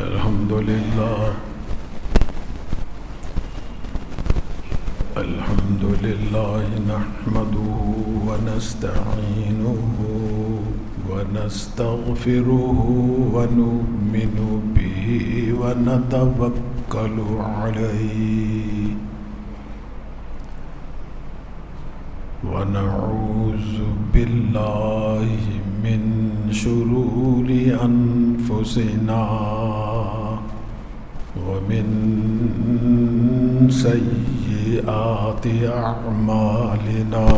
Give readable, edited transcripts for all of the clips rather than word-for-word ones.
الحمد لله نحمده ونستعينه ونستغفره ونؤمن به ونتوكل عليه ونعوذ بالله من شرور أنفسنا ومن سيئات أعمالنا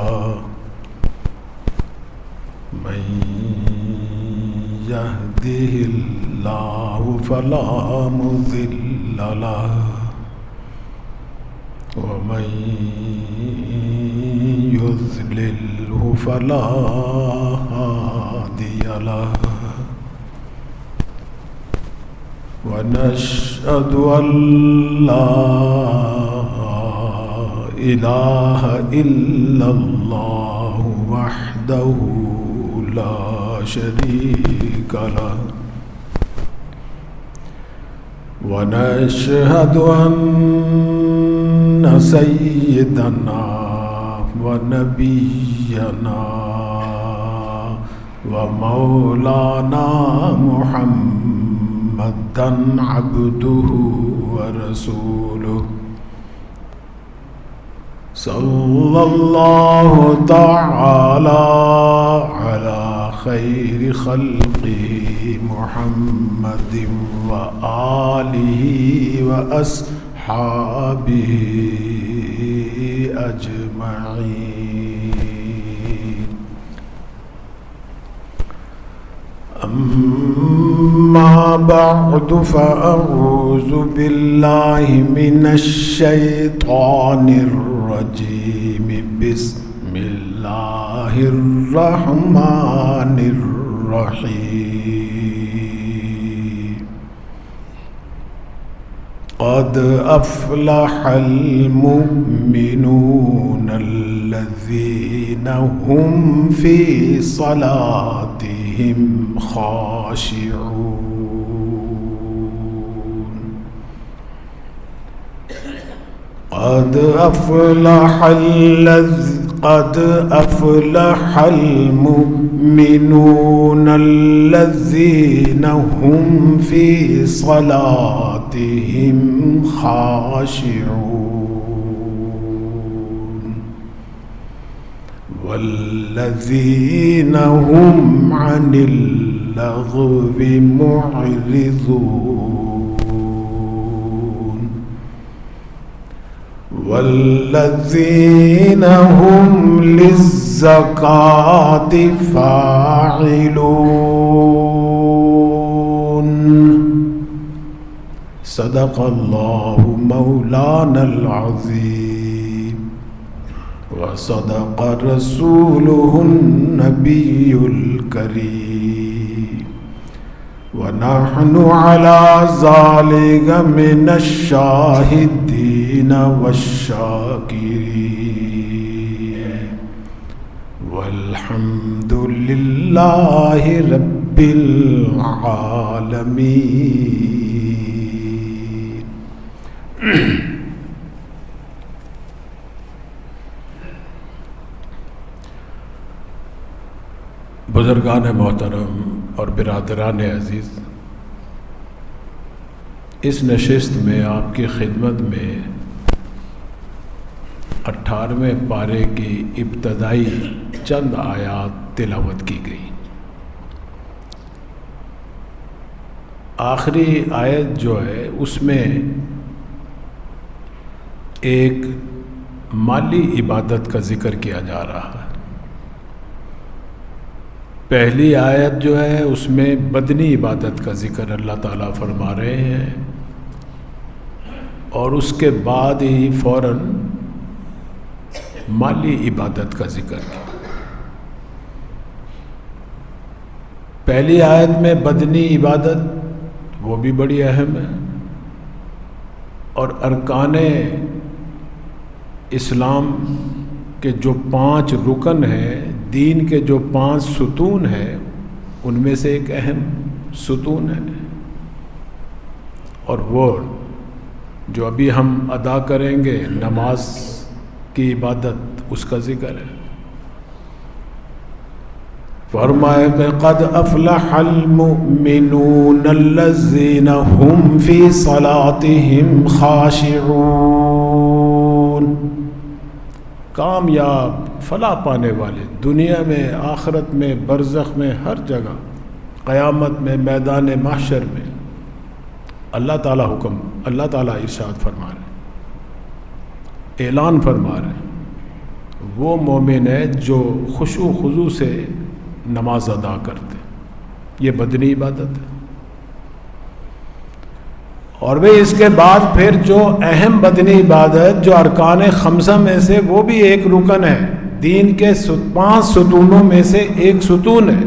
من يهده الله فلا مضل له ومن يضلله فلا هادي له ونشهد أن لا إله إلا الله وحده لا شريك له ونشهد أن سيدنا ونبينا ومولانا محمدا عبده ورسوله صلى الله تعالى على خير خلقه محمد وآله وأصحابه أجمعين. أما بعد فأعوذ بالله من الشيطان الرجيم. بسم الله الرحمن الرحيم. قد أفلح المؤمنون الذين هم في صلاتهم خاشعون. قد أفلح المؤمنون الذين هم في صلاتهم خاشعون والذين هم عن اللغو معرضون والذين هم للزكاة فاعلون. صدق الله مولانا العظيم وصدق رسوله النبي الكريم ونحن على ذلك من الشاهدين والشاكرين والحمد لله رب العالمين. بزرگان محترم اور برادران عزیز، اس نشست میں آپ کی خدمت میں 18ویں پارے کی ابتدائی چند آیات تلاوت کی گئی. آخری آیت جو ہے اس میں ایک مالی عبادت کا ذکر کیا جا رہا ہے. پہلی آیت جو ہے اس میں بدنی عبادت کا ذکر اللہ تعالیٰ فرما رہے ہیں اور اس کے بعد ہی فوراً مالی عبادت کا ذکر کیا. پہلی آیت میں بدنی عبادت وہ بھی بڑی اہم ہے اور ارکان اسلام کے جو 5 رکن ہیں، دین کے جو 5 ستون ہیں، ان میں سے ایک اہم ستون ہے. اور وہ جو ابھی ہم ادا کریں گے نماز کی عبادت، اس کا ذکر ہے۔ فرمائے کہ قد افلح المؤمنون الذین هم فی صلاتهم خاشعون، کامیاب فلاح پانے والے دنیا میں، آخرت میں، برزخ میں، ہر جگہ، قیامت میں، میدان محشر میں، اللہ تعالیٰ اللہ تعالیٰ ارشاد فرما رہے، اعلان فرما رہے، وہ مومن ہے جو خشوع و خضوع سے نماز ادا کرتے، یہ بدنی عبادت ہے۔ اور بھی اس کے بعد پھر جو اہم بدنی عبادت جو ارکان خمسہ میں سے وہ بھی ایک رکن ہے، دین کے 5 ستونوں میں سے ایک ستون ہے،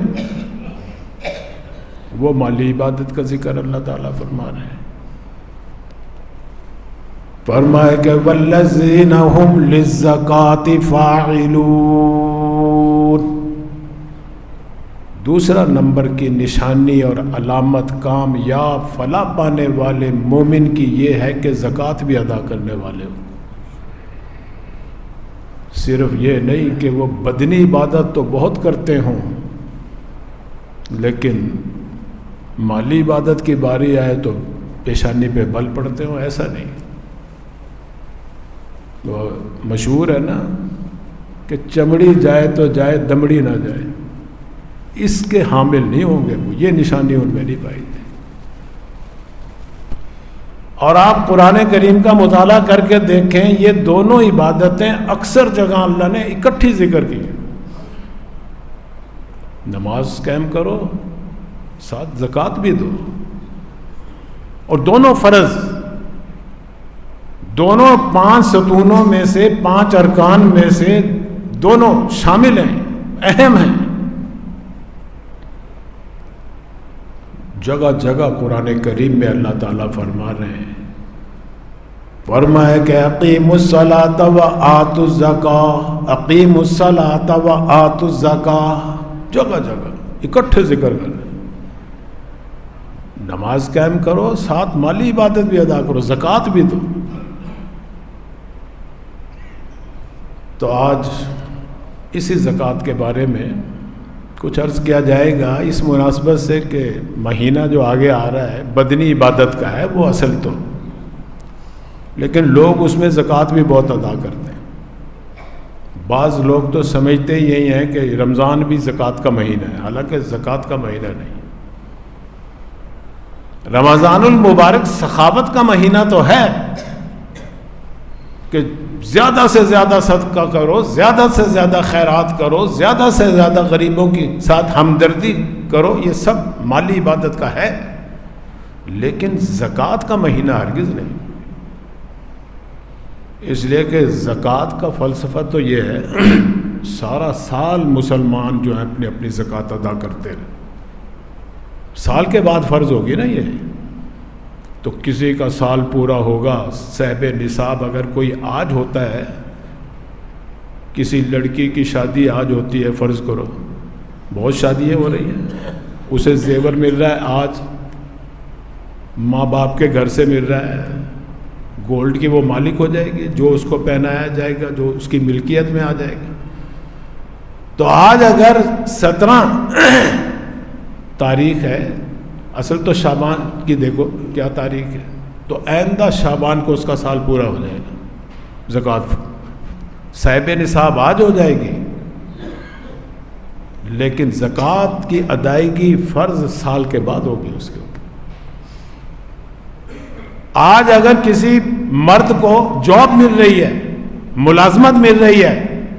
وہ مالی عبادت کا ذکر اللہ تعالیٰ فرما رہے ہیں۔ فرمائے کہ والذین هم للزکاۃ فاعلون، دوسرا نمبر کی نشانی اور علامت کامیاب فلاح پانے والے مومن کی یہ ہے کہ زکوٰۃ بھی ادا کرنے والے ہوں۔ صرف یہ نہیں کہ وہ بدنی عبادت تو بہت کرتے ہوں، لیکن مالی عبادت کی باری آئے تو پیشانی پہ بل پڑتے ہوں، ایسا نہیں۔ وہ مشہور ہے نا کہ چمڑی جائے تو جائے، دمڑی نہ جائے، اس کے حامل نہیں ہوں گے وہ، یہ نشانی ان میں نہیں پائی تھی۔ اور آپ قرآن کریم کا مطالعہ کر کے دیکھیں، یہ دونوں عبادتیں اکثر جگہ اللہ نے اکٹھی ذکر کی ہیں۔ نماز قائم کرو، ساتھ زکوٰۃ بھی دو، اور دونوں فرض، دونوں 5 ستونوں میں سے، 5 ارکان میں سے دونوں شامل ہیں، اہم ہیں۔ جگہ جگہ قرآن کریم میں اللہ تعالیٰ فرما رہے ہیں، فرمائے کہ اقیموا الصلاۃ وآتوا الزکاۃ، اقیموا الصلاۃ وآتوا الزکاۃ، جگہ جگہ اکٹھے ذکر کر رہے ہیں۔ نماز قائم کرو، ساتھ مالی عبادت بھی ادا کرو، زکوٰۃ بھی دو۔ تو آج اسی زکوٰۃ کے بارے میں کچھ عرض کیا جائے گا، اس مناسبت سے کہ مہینہ جو آگے آ رہا ہے بدنی عبادت کا ہے وہ اصل تو، لیکن لوگ اس میں زکوٰۃ بھی بہت ادا کرتے ہیں۔ بعض لوگ تو سمجھتے یہی ہیں کہ رمضان بھی زکوٰۃ کا مہینہ ہے، حالانکہ زکوٰۃ کا مہینہ نہیں۔ رمضان المبارک سخاوت کا مہینہ تو ہے کہ زیادہ سے زیادہ صدقہ کرو، زیادہ سے زیادہ خیرات کرو، زیادہ سے زیادہ غریبوں کے ساتھ ہمدردی کرو، یہ سب مالی عبادت کا ہے، لیکن زکوٰۃ کا مہینہ ہرگز نہیں۔ اس لیے کہ زکوٰۃ کا فلسفہ تو یہ ہے سارا سال مسلمان جو ہیں اپنی اپنی زکوٰۃ ادا کرتے رہے، سال کے بعد فرض ہوگی نا یہ، تو کسی کا سال پورا ہوگا، صاحب نصاب اگر کوئی آج ہوتا ہے، کسی لڑکی کی شادی آج ہوتی ہے، فرض کرو بہت شادیاں ہو رہی ہیں، اسے زیور مل رہا ہے آج، ماں باپ کے گھر سے مل رہا ہے، گولڈ کی وہ مالک ہو جائے گی، جو اس کو پہنایا جائے گا، جو اس کی ملکیت میں آ جائے گا۔ تو آج اگر 17 تاریخ ہے، اصل تو شعبان کی دیکھو کیا تاریخ ہے، تو آئندہ شعبان کو اس کا سال پورا ہو جائے گا، زکوٰۃ صاحب نصاب آج ہو جائے گی، لیکن زکوٰۃ کی ادائیگی فرض سال کے بعد ہوگی اس کے اوپر۔ آج اگر کسی مرد کو جاب مل رہی ہے، ملازمت مل رہی ہے،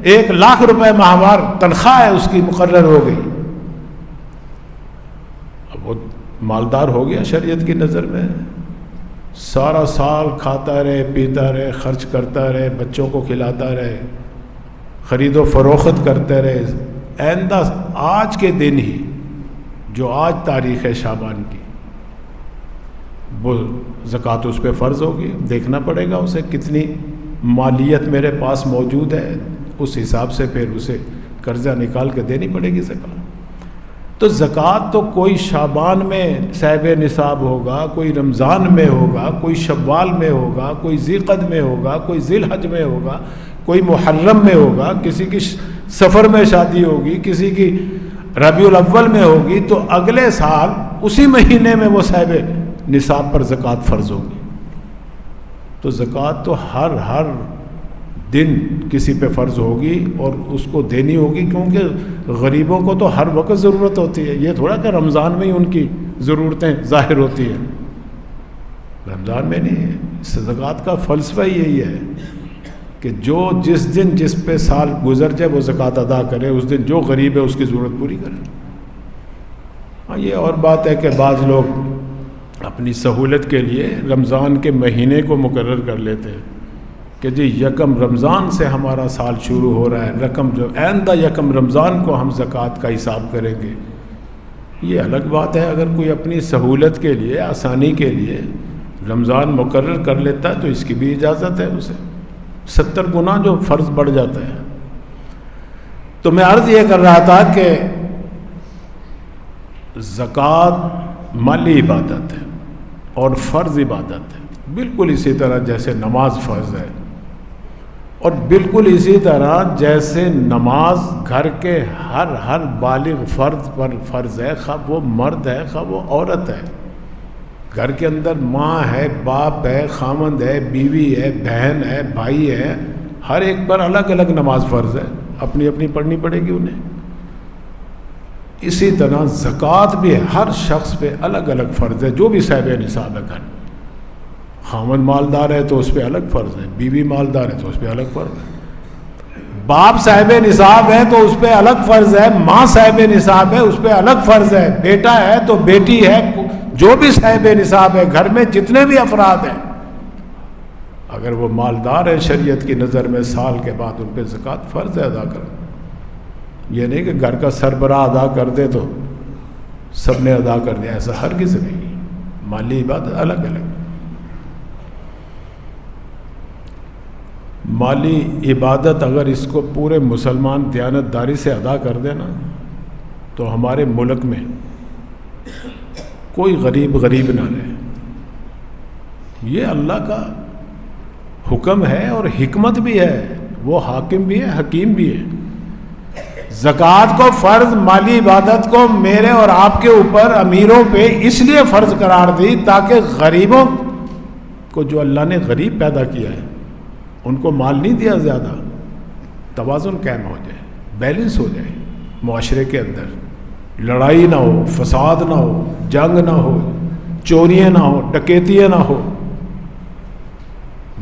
1 لاکھ روپے ماہوار تنخواہ ہے، اس کی مقرر ہو گئی، اب وہ مالدار ہو گیا شریعت کی نظر میں، سارا سال کھاتا رہے، پیتا رہے، خرچ کرتا رہے، بچوں کو کھلاتا رہے، خرید و فروخت کرتے رہے، آئندہ آج کے دن ہی جو آج تاریخ ہے شعبان کی، وہ زکوٰۃ اس پہ فرض ہوگی، دیکھنا پڑے گا اسے کتنی مالیت میرے پاس موجود ہے، اس حساب سے پھر اسے قرضہ نکال کے دینی پڑے گی زکوٰۃ۔ تو زکوٰۃ تو کوئی شعبان میں صاحب نصاب ہوگا، کوئی رمضان میں ہوگا، کوئی شوال میں ہوگا، کوئی ذی القعدہ میں ہوگا، کوئی ذی الحج میں ہوگا، کوئی محرم میں ہوگا، کسی کی سفر میں شادی ہوگی، کسی کی ربیع الاول میں ہوگی، تو اگلے سال اسی مہینے میں وہ صاحب نصاب پر زکوٰۃ فرض ہوگی۔ تو زکوٰۃ تو ہر دن کسی پہ فرض ہوگی اور اس کو دینی ہوگی، کیونکہ غریبوں کو تو ہر وقت ضرورت ہوتی ہے۔ یہ تھوڑا کہ رمضان میں ہی ان کی ضرورتیں ظاہر ہوتی ہیں، رمضان میں نہیں ہے۔ زکوٰۃ کا فلسفہ یہی ہے کہ جو جس دن جس پہ سال گزر جائے وہ زکوٰۃ ادا کرے، اس دن جو غریب ہے اس کی ضرورت پوری کرے۔ ہاں، یہ اور بات ہے کہ بعض لوگ اپنی سہولت کے لیے رمضان کے مہینے کو مقرر کر لیتے ہیں کہ جی یکم رمضان سے ہمارا سال شروع ہو رہا ہے، آئندہ یکم رمضان کو ہم زکوٰۃ کا حساب کریں گے۔ یہ الگ بات ہے، اگر کوئی اپنی سہولت کے لیے، آسانی کے لیے رمضان مقرر کر لیتا ہے تو اس کی بھی اجازت ہے، اسے 70 گنا جو فرض بڑھ جاتا ہے۔ تو میں عرض یہ کر رہا تھا کہ زکوٰۃ مالی عبادت ہے اور فرض عبادت ہے، بالکل اسی طرح جیسے نماز فرض ہے، اور بالکل اسی طرح جیسے نماز گھر کے ہر بالغ فرد پر فرض ہے، خواہ وہ مرد ہے خواہ وہ عورت ہے۔ گھر کے اندر ماں ہے، باپ ہے، خامند ہے، بیوی ہے، بہن ہے، بھائی ہے، ہر ایک پر الگ الگ نماز فرض ہے، اپنی اپنی پڑھنی پڑے گی انہیں۔ اسی طرح زکوٰۃ بھی ہر شخص پہ الگ الگ فرض ہے، جو بھی صاحب نصاب ہے گھر۔ خامن مالدار ہے تو اس پہ الگ فرض ہے، بیوی مالدار ہے تو اس پہ الگ فرض ہے، باپ صاحب نصاب ہے تو اس پہ الگ فرض ہے، ماں صاحب نصاب ہے اس پہ الگ فرض ہے، بیٹا ہے تو بیٹی ہے، جو بھی صاحب نصاب ہے گھر میں جتنے بھی افراد ہیں، اگر وہ مالدار ہیں شریعت کی نظر میں، سال کے بعد ان پہ زکوٰۃ فرض ہے ادا کرنا۔ یہ نہیں کہ گھر کا سربراہ ادا کر دے تو سب نے ادا کر دیا، ایسا ہرگز نہیں۔ مالی عبادت الگ الگ۔ مالی عبادت اگر اس کو پورے مسلمان دیانتداری سے ادا کر دینا تو ہمارے ملک میں کوئی غریب نہ رہے۔ یہ اللہ کا حکم ہے اور حکمت بھی ہے، وہ حاکم بھی ہے، حکیم بھی ہے۔ زکوٰۃ کو فرض، مالی عبادت کو میرے اور آپ کے اوپر امیروں پہ اس لیے فرض قرار دی تاکہ غریبوں کو، جو اللہ نے غریب پیدا کیا ہے، ان کو مال نہیں دیا زیادہ، توازن قائم ہو جائے، بیلنس ہو جائے، معاشرے کے اندر لڑائی نہ ہو، فساد نہ ہو، جنگ نہ ہو، چوریاں نہ ہو، ڈکیتیاں نہ ہو۔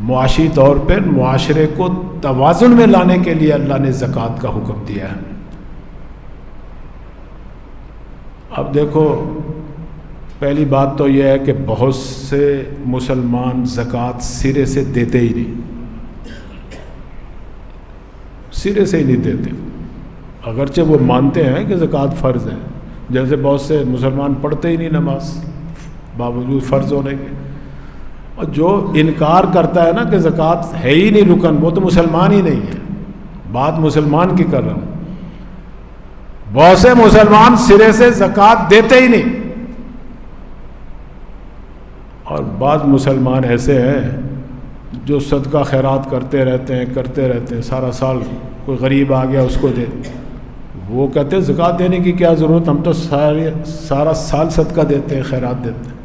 معاشی طور پر معاشرے کو توازن میں لانے کے لیے اللہ نے زکوٰۃ کا حکم دیا ہے۔ اب دیکھو، پہلی بات تو یہ ہے کہ بہت سے مسلمان زکوٰۃ سرے سے دیتے ہی نہیں، سرے سے ہی نہیں دیتے، اگرچہ وہ مانتے ہیں کہ زکوٰۃ فرض ہے۔ جیسے بہت سے مسلمان پڑھتے ہی نہیں نماز باوجود فرض ہونے کے، اور جو انکار کرتا ہے نا کہ زکوٰۃ ہے ہی نہیں رکن، وہ تو مسلمان ہی نہیں ہے۔ بات مسلمان کی کر رہا ہوں، بہت سے مسلمان سرے سے زکوٰۃ دیتے ہی نہیں، اور بعض مسلمان ایسے ہیں جو صدقہ خیرات کرتے رہتے ہیں، سارا سال کوئی غریب آ گیا اس کو دے، وہ کہتے ہیں زکوٰۃ دینے کی کیا ضرورت، ہم تو سارا سال صدقہ دیتے ہیں، خیرات دیتے ہیں۔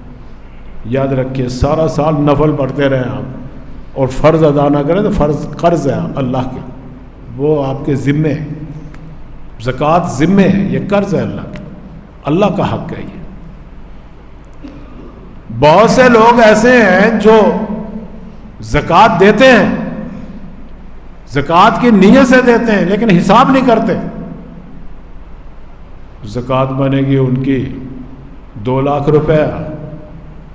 یاد رکھیے، سارا سال نفل پڑھتے رہیں آپ اور فرض ادا نہ کریں تو فرض قرض ہے اللہ کے، وہ آپ کے ذمے ہے۔ زکوٰۃ ذمے ہے، یہ قرض ہے اللہ کا، اللہ کا حق ہے یہ۔ بہت سے لوگ ایسے ہیں جو زکوٰۃ دیتے ہیں، زکوٰۃ کی نیت سے دیتے ہیں لیکن حساب نہیں کرتے۔ زکوٰۃ بنے گی ان کی 2 لاکھ روپے،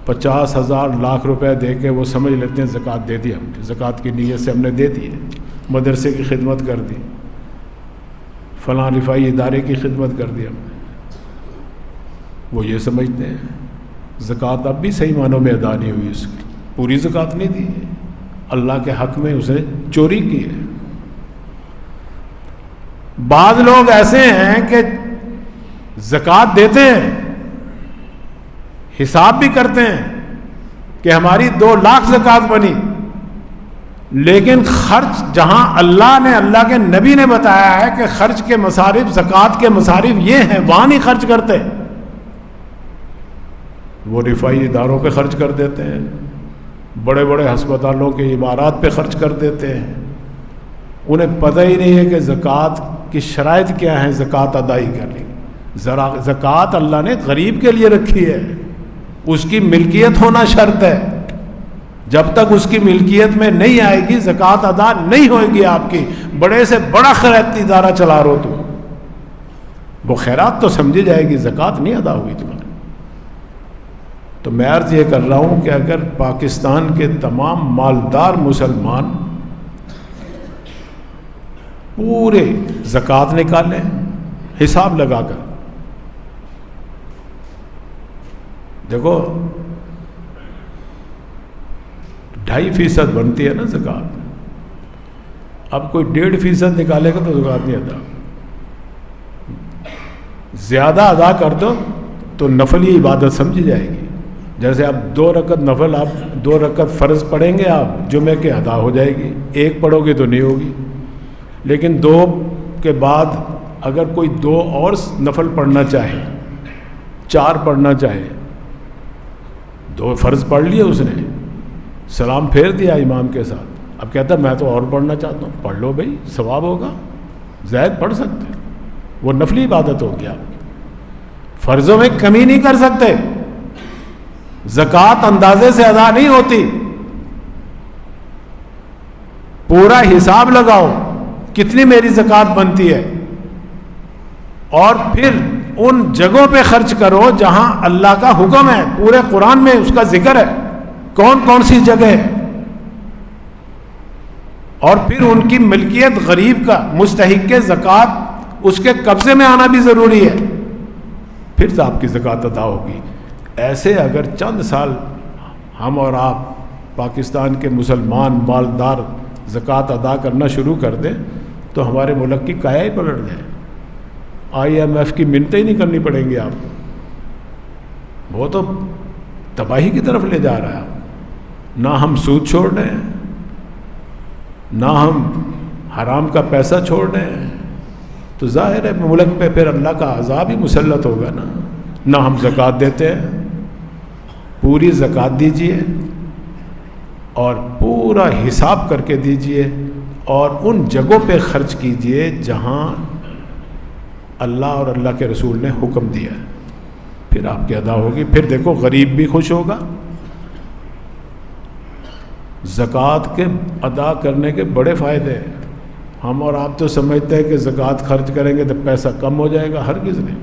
50,000 لاکھ روپے دے کے وہ سمجھ لیتے ہیں زکوٰۃ دے دی ہم نے، زکوٰۃ کی نیت سے ہم نے دے دی ہے، مدرسے کی خدمت کر دی، فلاں رفائی ادارے کی خدمت کر دی ہم نے، وہ یہ سمجھتے ہیں۔ زکوٰۃ اب بھی صحیح معنوں میں ادا نہیں ہوئی، اس کی پوری زکوٰۃ نہیں دی، اللہ کے حق میں اسے چوری کی ہے۔ بعض لوگ ایسے ہیں کہ زکوٰۃ دیتے ہیں، حساب بھی کرتے ہیں کہ ہماری 2 لاکھ زکوٰۃ بنی، لیکن خرچ جہاں اللہ نے، اللہ کے نبی نے بتایا ہے کہ خرچ کے مصارف، زکوٰۃ کے مصارف یہ ہیں، وہاں نہیں خرچ کرتے، وہ رفائی اداروں پہ خرچ کر دیتے ہیں، بڑے بڑے ہسپتالوں کے عمارات پہ خرچ کر دیتے ہیں. انہیں پتہ ہی نہیں ہے کہ زکوٰۃ کی شرائط کیا ہیں زکوٰۃ ادائی کرنے. زکوٰۃ اللہ نے غریب کے لیے رکھی ہے، اس کی ملکیت ہونا شرط ہے. جب تک اس کی ملکیت میں نہیں آئے گی زکوٰۃ ادا نہیں ہوئے گی آپ کی. بڑے سے بڑا خیراتی ادارہ چلا رہو تو وہ خیرات تو سمجھی جائے گی، زکوٰۃ نہیں ادا ہوئی تمہاری. تو میں عرض یہ کر رہا ہوں کہ اگر پاکستان کے تمام مالدار مسلمان پورے زکوٰۃ نکالیں حساب لگا کر، دیکھو 2.5% بنتی ہے نا زکوٰۃ، اب کوئی 1.5% نکالے گا تو زکوٰۃ نہیں ادا. زیادہ ادا کر دو تو نفلی عبادت سمجھی جائے گی. جیسے آپ 2 رکعت نفل، آپ 2 رکعت فرض پڑھیں گے، آپ جمعے کے ادا ہو جائے گی. 1 پڑھو گے تو نہیں ہوگی، لیکن 2 کے بعد اگر کوئی 2 اور نفل پڑھنا چاہے، 4 پڑھنا چاہے، 2 فرض پڑھ لیے اس نے، سلام پھیر دیا امام کے ساتھ، اب کہتا ہے میں تو اور پڑھنا چاہتا ہوں، پڑھ لو بھائی، ثواب ہوگا، زائد پڑھ سکتے، وہ نفلی عبادت ہوگی. آپ کی فرضوں میں کمی نہیں کر سکتے. زکوٰۃ اندازے سے ادا نہیں ہوتی، پورا حساب لگاؤ کتنی میری زکوٰۃ بنتی ہے، اور پھر ان جگہوں پہ خرچ کرو جہاں اللہ کا حکم ہے. پورے قرآن میں اس کا ذکر ہے، کون کون سی جگہ ہے، اور پھر ان کی ملکیت غریب کا، مستحق کے زکوٰۃ اس کے قبضے میں آنا بھی ضروری ہے، پھر آپ کی زکوٰۃ ادا ہوگی. ایسے اگر چند سال ہم اور آپ پاکستان کے مسلمان مالدار زکوٰۃ ادا کرنا شروع کر دیں تو ہمارے ملک کی کایا ہی پلٹ جائے. IMF کی منتیں ہی نہیں کرنی پڑیں گی آپ کو، وہ تو تباہی کی طرف لے جا رہا ہے. نہ ہم سود چھوڑ رہے ہیں، نہ ہم حرام کا پیسہ چھوڑ رہے ہیں، تو ظاہر ہے ملک پہ پھر اللہ کا عذاب ہی مسلط ہوگا نا. نہ ہم زکوٰۃ دیتے ہیں، پوری زکوٰۃ دیجئے اور پورا حساب کر کے دیجئے، اور ان جگہوں پہ خرچ کیجئے جہاں اللہ اور اللہ کے رسول نے حکم دیا ہے، پھر آپ کی ادا ہوگی. پھر دیکھو غریب بھی خوش ہوگا. زکوٰۃ کے ادا کرنے کے بڑے فائدے ہیں. ہم اور آپ تو سمجھتے ہیں کہ زکوٰۃ خرچ کریں گے تو پیسہ کم ہو جائے گا، ہرگز نہیں.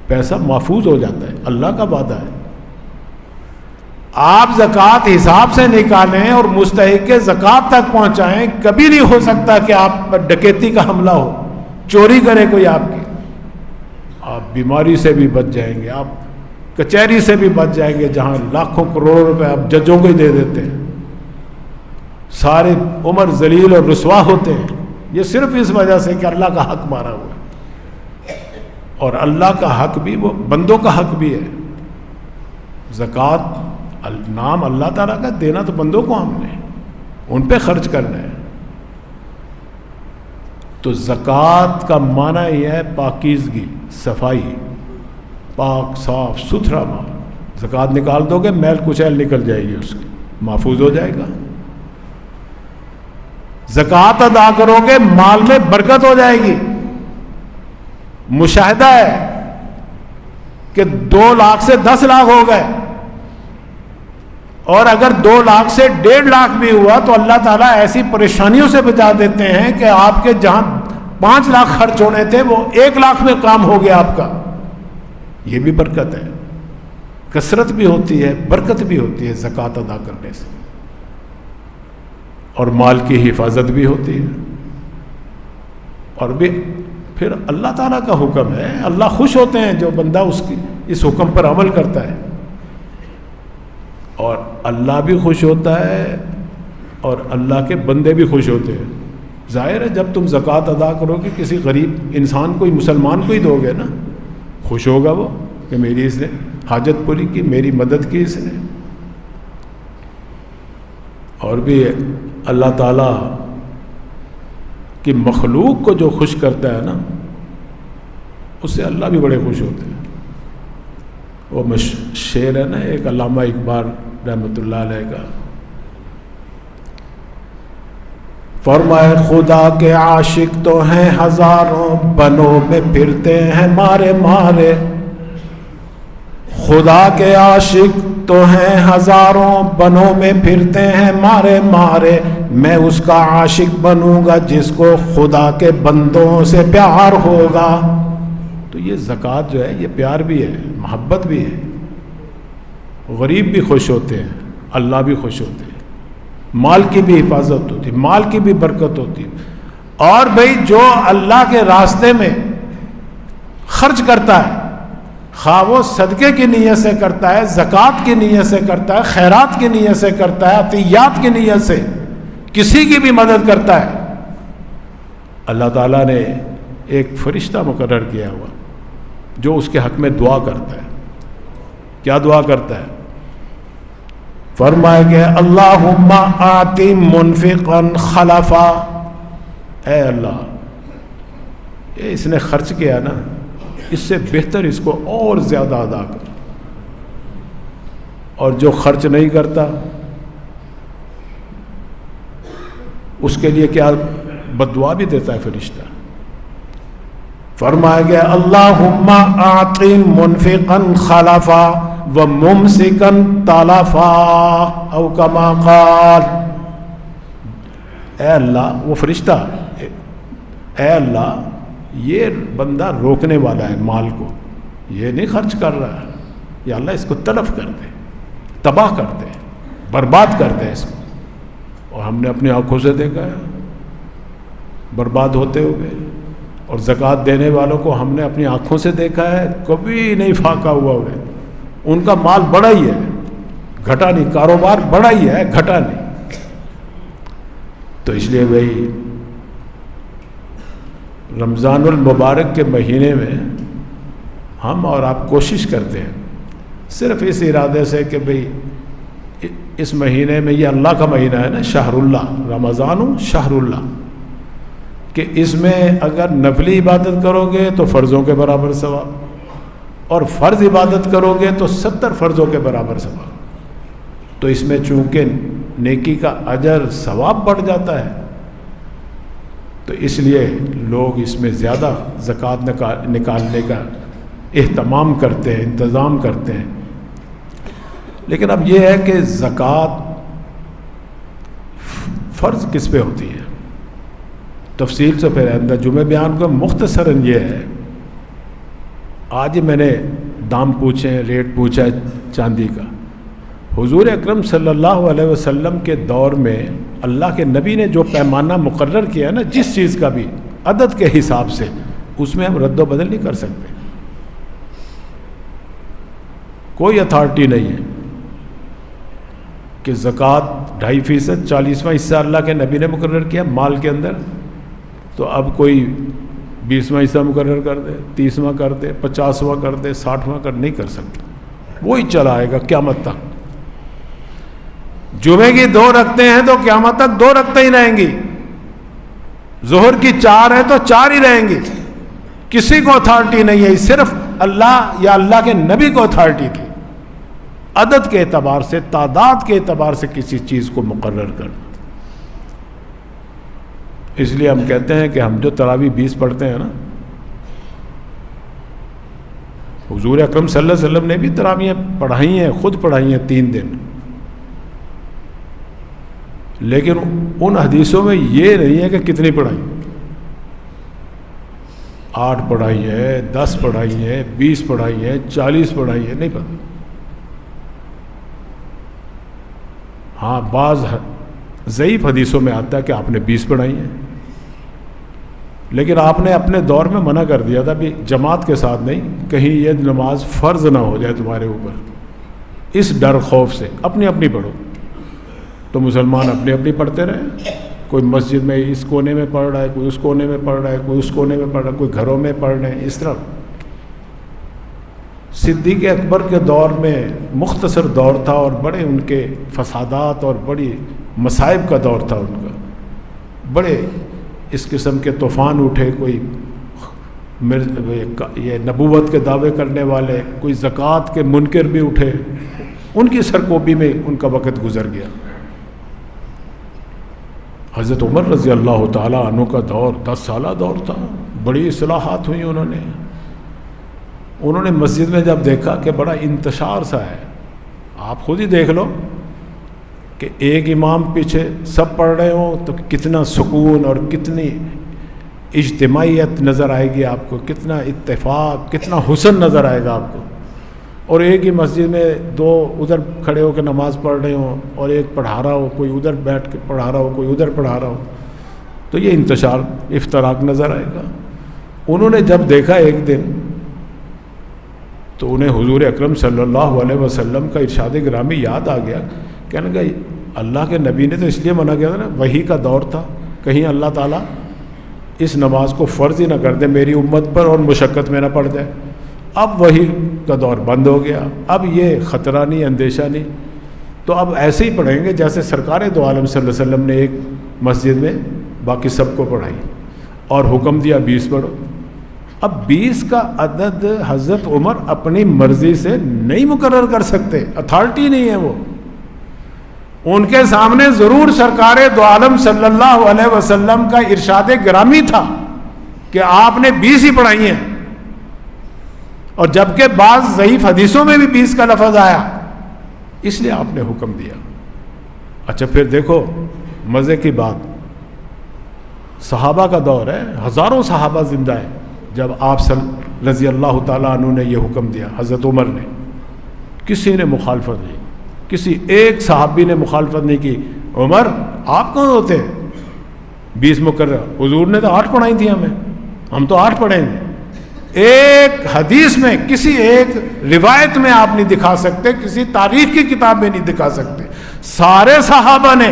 پیسہ محفوظ ہو جاتا ہے، اللہ کا وعدہ ہے. آپ زکوٰۃ حساب سے نکالیں اور مستحق زکوٰۃ تک پہنچائیں، کبھی نہیں ہو سکتا کہ آپ پر ڈکیتی کا حملہ ہو، چوری کرے کوئی آپ کی. آپ بیماری سے بھی بچ جائیں گے، آپ کچہری سے بھی بچ جائیں گے جہاں لاکھوں کروڑوں روپے آپ ججوں کو ہی دے دیتے ہیں، سارے عمر ذلیل اور رسوا ہوتے ہیں. یہ صرف اس وجہ سے کہ اللہ کا حق مارا ہوا ہے، اور اللہ کا حق بھی وہ بندوں کا حق بھی ہے. زکوٰۃ نام اللہ تعالیٰ کا دینا تو بندوں کو ہم نے ان پہ خرچ کرنا ہے. تو زکوٰۃ کا معنی یہ ہے پاکیزگی، صفائی، پاک صاف ستھرا مال. زکوٰۃ نکال دو گے میل کچیل نکل جائے گی، اس کی محفوظ ہو جائے گا. زکوٰۃ ادا کرو گے مال میں برکت ہو جائے گی. مشاہدہ ہے کہ 2 لاکھ سے 10 لاکھ ہو گئے، اور اگر 2 لاکھ سے 1.5 لاکھ بھی ہوا تو اللہ تعالیٰ ایسی پریشانیوں سے بچا دیتے ہیں کہ آپ کے جہاں 5 لاکھ خرچ ہونے تھے وہ 1 لاکھ میں کام ہو گیا آپ کا. یہ بھی برکت ہے. کثرت بھی ہوتی ہے، برکت بھی ہوتی ہے زکوٰۃ ادا کرنے سے، اور مال کی حفاظت بھی ہوتی ہے. اور بھی پھر اللہ تعالیٰ کا حکم ہے، اللہ خوش ہوتے ہیں جو بندہ اس حکم پر عمل کرتا ہے، اور اللہ بھی خوش ہوتا ہے اور اللہ کے بندے بھی خوش ہوتے ہیں. ظاہر ہے جب تم زکوٰۃ ادا کرو گے کسی غریب انسان کو ہی، مسلمان کو ہی دو گے نا، خوش ہوگا وہ کہ میری اس نے حاجت پوری کی، میری مدد کی اس نے. اور بھی اللہ تعالیٰ کی مخلوق کو جو خوش کرتا ہے نا، اس سے اللہ بھی بڑے خوش ہوتے ہیں. وہ شعر ہے نا ایک علامہ اقبال رحمۃ اللہ علیہ کا، فرمائے خدا کے عاشق تو ہیں ہزاروں، بنوں میں پھرتے ہیں مارے مارے. خدا کے عاشق تو ہیں ہزاروں، بنوں میں پھرتے ہیں مارے مارے. میں اس کا عاشق بنوں گا جس کو خدا کے بندوں سے پیار ہوگا. تو یہ زکوٰۃ جو ہے یہ پیار بھی ہے، محبت بھی ہے. غریب بھی خوش ہوتے ہیں، اللہ بھی خوش ہوتے ہیں. مال کی بھی حفاظت ہوتی ہے، مال کی بھی برکت ہوتی ہے. اور بھئی جو اللہ کے راستے میں خرچ کرتا ہے، خواہ وہ صدقے کی نیت سے کرتا ہے، زکوٰۃ کی نیت سے کرتا ہے، خیرات کی نیت سے کرتا ہے، عطیات کی نیت سے کسی کی بھی مدد کرتا ہے، اللہ تعالیٰ نے ایک فرشتہ مقرر کیا ہوا جو اس کے حق میں دعا کرتا ہے. کیا دعا کرتا ہے؟ فرمائے کہ اللہم آتی منفقا خلفا. اے اللہ، یہ اس نے خرچ کیا نا، اس سے بہتر اس کو اور زیادہ ادا کر. اور جو خرچ نہیں کرتا اس کے لیے کیا بد دعا بھی دیتا ہے فرشتہ. فرمایا گیا اللہم آتی منفقا خلفا وممسکا تلفا او کما قال. اے اللہ، وہ فرشتہ، اے اللہ یہ بندہ روکنے والا ہے مال کو، یہ نہیں خرچ کر رہا ہے، یا اللہ اس کو تلف کر دے، تباہ کر دے، برباد کر دے اس کو. اور ہم نے اپنی آنکھوں سے دیکھا ہے برباد ہوتے ہوئے. اور زکوٰۃ دینے والوں کو ہم نے اپنی آنکھوں سے دیکھا ہے کبھی نہیں فاقہ ہوا انہیں. ان کا مال بڑا ہی ہے، گھٹا نہیں. کاروبار بڑا ہی ہے، گھٹا نہیں. تو اس لیے بھائی رمضان المبارک کے مہینے میں ہم اور آپ کوشش کرتے ہیں صرف اس ارادے سے کہ بھئی اس مہینے میں، یہ اللہ کا مہینہ ہے نا، شہر اللہ، رمضان شہر اللہ، کہ اس میں اگر نفلی عبادت کرو گے تو فرضوں کے برابر ثواب، اور فرض عبادت کرو گے تو 70 فرضوں کے برابر ثواب. تو اس میں چونکہ نیکی کا اجر ثواب بڑھ جاتا ہے، تو اس لیے لوگ اس میں زیادہ زکوٰۃ نکالنے کا اہتمام کرتے ہیں، انتظام کرتے ہیں. لیکن اب یہ ہے کہ زکوٰۃ فرض کس پہ ہوتی ہے، تفصیل سے پھر اندر جمعہ بیان کو مختصراً یہ ہے. آج ہی میں نے دام پوچھے، ریٹ پوچھا چاندی کا. حضور اکرم صلی اللہ علیہ وسلم کے دور میں اللہ کے نبی نے جو پیمانہ مقرر کیا نا، جس چیز کا بھی عدد کے حساب سے، اس میں ہم رد و بدل نہیں کر سکتے. کوئی اتھارٹی نہیں ہے کہ زکوٰۃ 2.5%، 40واں حصہ اللہ کے نبی نے مقرر کیا مال کے اندر، تو اب کوئی 20واں حصہ مقرر کر دے، 30واں کر دے، 50واں کر دے، 60واں کر نہیں کر سکتے. وہی چلا آئے گا قیامت تک. جمعے کی 2 رکھتے ہیں تو قیامت تک 2 رکھتے ہی رہیں گی. ظہر کی 4 ہے تو 4 ہی رہیں گی. کسی کو اتھارٹی نہیں ہے، صرف اللہ یا اللہ کے نبی کو اتھارٹی تھی عدد کے اعتبار سے، تعداد کے اعتبار سے کسی چیز کو مقرر کرنا. اس لیے ہم کہتے ہیں کہ ہم جو تراویح 20 پڑھتے ہیں نا، حضور اکرم صلی اللہ علیہ وسلم نے بھی تراویح پڑھائی ہیں، خود پڑھائی ہیں 3 دن. لیکن ان حدیثوں میں یہ نہیں ہے کہ کتنی پڑھائی، 8 پڑھائی ہے، 10 پڑھائی ہے، 20 پڑھائی ہے، 40 پڑھائی ہے، نہیں پتہ. ہاں بعض ضعیف حدیثوں میں آتا ہے کہ آپ نے 20 پڑھائی ہیں، لیکن آپ نے اپنے دور میں منع کر دیا تھا بھی جماعت کے ساتھ نہیں، کہیں یہ نماز فرض نہ ہو جائے تمہارے اوپر. اس ڈر خوف سے اپنی اپنی پڑھو. تو مسلمان اپنی اپنی پڑھتے رہے. کوئی مسجد میں اس کونے میں پڑھ رہا ہے، کوئی اس کونے میں پڑھ رہا ہے، کوئی اس کونے میں پڑھ رہا ہے، کوئی گھروں میں پڑھ رہے ہیں. اس طرح صدیق اکبر کے دور میں مختصر دور تھا اور بڑے ان کے فسادات اور بڑی مصائب کا دور تھا ان کا. بڑے اس قسم کے طوفان اٹھے, کوئی یہ نبوت کے دعوے کرنے والے, کوئی زکوٰۃ کے منکر بھی اٹھے. ان کی سرکوبی میں ان کا وقت گزر گیا. حضرت عمر رضی اللہ تعالیٰ عنہ کا دور 10 سالہ دور تھا. بڑی اصلاحات ہوئی. انہوں نے مسجد میں جب دیکھا کہ بڑا انتشار سا ہے, آپ خود ہی دیکھ لو کہ ایک امام پیچھے سب پڑھ رہے ہوں تو کتنا سکون اور کتنی اجتماعیت نظر آئے گی آپ کو, کتنا اتفاق, کتنا حسن نظر آئے گا آپ کو. اور ایک ہی مسجد میں 2 ادھر کھڑے ہو کے نماز پڑھ رہے ہوں اور ایک پڑھا رہا ہو, کوئی ادھر بیٹھ کے پڑھا رہا ہو, کوئی ادھر پڑھا رہا ہو, تو یہ انتشار افتراق نظر آئے گا. انہوں نے جب دیکھا ایک دن تو انہیں حضور اکرم صلی اللہ علیہ وسلم کا ارشاد گرامی یاد آ گیا. کہنے لگا اللہ کے نبی نے تو اس لیے منع کیا تھا نا, وحی کا دور تھا, کہیں اللہ تعالیٰ اس نماز کو فرض ہی نہ کر دے میری امت پر اور مشقت میں نہ پڑ جائے. اب وحی کا دور بند ہو گیا, اب یہ خطرہ نہیں, اندیشہ نہیں, تو اب ایسے ہی پڑھیں گے جیسے سرکار دو عالم صلی اللہ علیہ وسلم نے ایک مسجد میں باقی سب کو پڑھائی اور حکم دیا 20 پڑھو. اب 20 کا عدد حضرت عمر اپنی مرضی سے نہیں مقرر کر سکتے, اتھارٹی نہیں ہے وہ. ان کے سامنے ضرور سرکار دو عالم صلی اللہ علیہ وسلم کا ارشاد گرامی تھا کہ آپ نے 20 ہی پڑھائی ہیں, اور جبکہ بعض ضعیف حدیثوں میں بھی 20 کا لفظ آیا, اس لیے آپ نے حکم دیا. اچھا پھر دیکھو مزے کی بات, صحابہ کا دور ہے, ہزاروں صحابہ زندہ ہیں جب آپ رضی اللہ تعالیٰ عنہ نے یہ حکم دیا. حضرت عمر نے, کسی نے مخالفت نہیں, کسی ایک صحابی نے مخالفت نہیں کی. عمر آپ کون ہوتے ہیں 20 مقرر, حضور نے تو 8 پڑھائی تھی ہمیں, ہم تو 8 پڑھیں گے. ایک حدیث میں, کسی ایک روایت میں آپ نہیں دکھا سکتے, کسی تاریخ کی کتاب میں نہیں دکھا سکتے. سارے صحابہ نے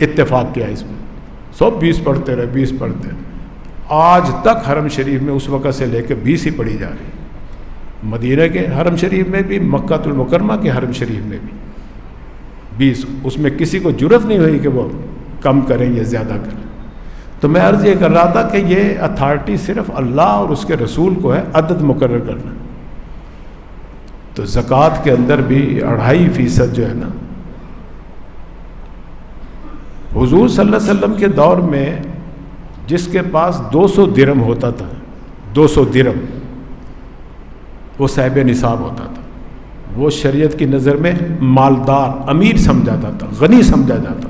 اتفاق کیا اس میں, سب 20 پڑھتے رہے, 20 پڑھتے رہے. آج تک حرم شریف میں اس وقت سے لے کے 20 ہی پڑھی جا رہی. مدینہ کے حرم شریف میں بھی, مکہ المکرمہ کے حرم شریف میں بھی 20. اس میں کسی کو جرت نہیں ہوئی کہ وہ کم کریں یا زیادہ کریں. تو میں عرض یہ کر رہا تھا کہ یہ اتھارٹی صرف اللہ اور اس کے رسول کو ہے عدد مقرر کرنا. تو زکوٰۃ کے اندر بھی 2.5% جو ہے نا, حضور صلی اللہ علیہ وسلم کے دور میں جس کے پاس 200 درہم ہوتا تھا, 200 درہم, وہ صاحب نصاب ہوتا تھا. وہ شریعت کی نظر میں مالدار, امیر سمجھا جاتا, غنی سمجھا جاتا.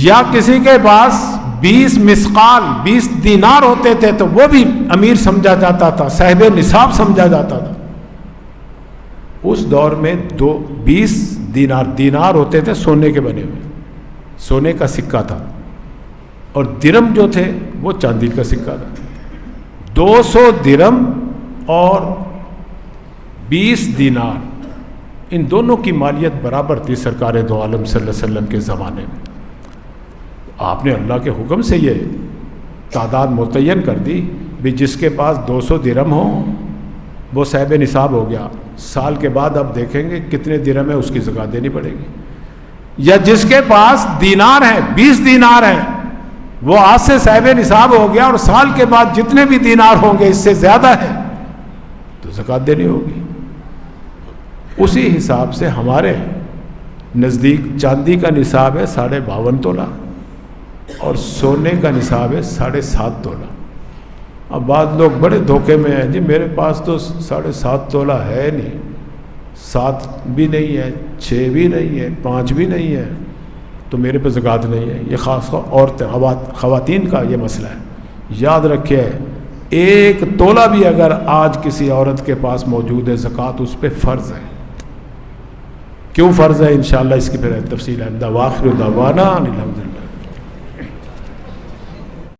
یا کسی کے پاس 20 مسقال 20 دینار ہوتے تھے تو وہ بھی امیر سمجھا جاتا تھا, صاحب نصاب سمجھا جاتا تھا. اس دور میں 20 دینار ہوتے تھے سونے کے بنے ہوئے, سونے کا سکہ تھا, اور درم جو تھے وہ چاندی کا سکہ تھا. 200 درم اور 20 دینار, ان دونوں کی مالیت برابر تھی سرکار دو عالم صلی اللہ علیہ وسلم کے زمانے میں. آپ نے اللہ کے حکم سے یہ تعداد متعین کر دی بھی جس کے پاس 200 درم ہو وہ صاحب نصاب ہو گیا. سال کے بعد اب دیکھیں گے کتنے درم ہے, اس کی زکوٰۃ دینی پڑے گی. یا جس کے پاس دینار ہیں 20 دینار ہیں, وہ آج سے صاحب نصاب ہو گیا, اور سال کے بعد جتنے بھی دینار ہوں گے اس سے زیادہ ہے تو زکوٰۃ دینی ہوگی. اسی حساب سے ہمارے نزدیک چاندی کا نصاب ہے 52.5 تولہ اور سونے کا نصاب ہے 7.5 تولہ. اب بعض لوگ بڑے دھوکے میں ہیں, جی میرے پاس تو 7.5 تولہ ہے نہیں, 7 بھی نہیں ہے, 6 بھی نہیں ہے, 5 بھی نہیں ہے, تو میرے پہ زکوٰۃ نہیں ہے. یہ خاص طور عورتیں, خواتین کا یہ مسئلہ ہے. یاد رکھیے 1 تولہ بھی اگر آج کسی عورت کے پاس موجود ہے زکوٰۃ اس پہ فرض ہے. کیوں فرض ہے انشاءاللہ اس کی پھر تفصیل ہے. واخر دعوانا الحمدللہ.